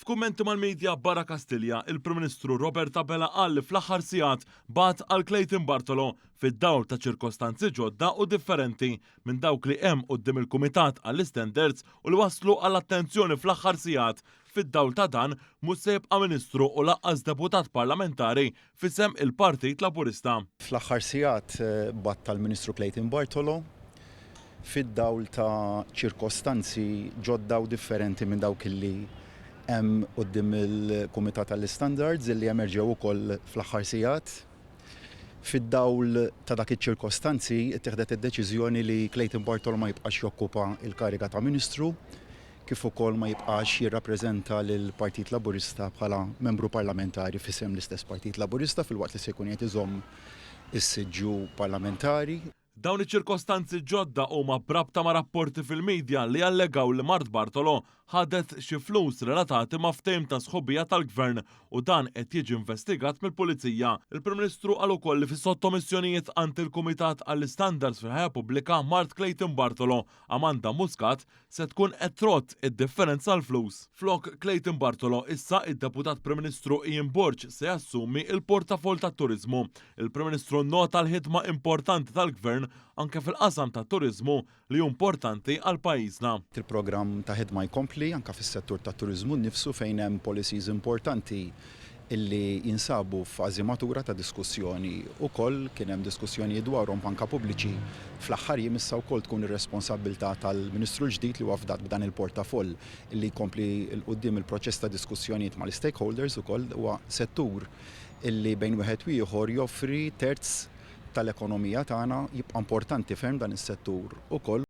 F'kummenti mal-medja barra Kastilja, il-Prim Ministru Robert Abela qal li fl-aħħar sigħat bagħat għal Clayton Bartolo fid-dawl ta' ċirkostanzi ġodda u differenti minn dawk li hemm quddiem il-Kumitat għall-Standards u li waslu għall-attenzjoni fl-aħħar sigħat fid-dawl ta' dan mhux se jibqa' Ministru u laqqas deputat parlamentari fisem il-Partit Laburista. Fl-aħħar sigħat batt tal-Ministru Clayton Bartolo fid-dawl ta' ċirkostanzi ġodda u differenti minn dawk illi hemm quddiem il-Kumitat għall-Standards illi emerġew ukoll fl-aħħar sigħat. Fid-dawl ta' dak iċ-ċirkostanzi ittieħdet id-deċiżjoni li Clayton Bartolo ma jibqax jokkupa l-kariga ta' Ministru, kif ukoll ma jibqax jirrappreżenta lill-Partit Laburista bħala membru parlamentari f'isem l-istess Partit Laburista filwaqt li se jkun qed iżomm is-siġġu parlamentari. Dawn iċ-ċirkostanzi ġodda huma brabta ma' rapporti fil-medja li allegaw li Mart Bartolo ħadet xi flus relatati ma' ftehim ta' sħobija tal-Gvern u dan qed jiġi investigat mill-Pulizija. Il-Prim Ministru qal ukoll li fis-sottomissjonijiet ant il-Kumitat għall-Standards fil-ħajja pubblika Mart Clayton Bartolo Amanda Muscat se tkun qed trott id-differenza l-flus. Flok Clayton Bartolo issa id-Deputat Prim Ministru Ian Borg se jassumi il-portafol tat-Turiżmu. Il-Prim Ministru nota l-ħidma importanti tal-Gvern anke fil-qasam ta' turizmu li importanti għal pajjiżna. Il-programm ta' ħidma jkompli anke fis-settur tat turiżmu nnifsu fejn hemm policies importanti illi jinsabu f'fażi matura ta' diskussjoni. Ukoll kien hemm diskussjonijiet dwarhom anke pubbliċi. Fl-aħħar jiem issa wkoll tkun ir-responsabilità tal-Ministru l-ġdid li huwa fdat b'dan il-portafoll illi jkompli l quddiem il-proċess ta' diskussjonijiet mal-stakeholders ukoll huwa settur illi bejn wieħed u ieħor joffri terz tal-ekonomija tagħna jibqa' importanti ferm dan is-settur ukoll.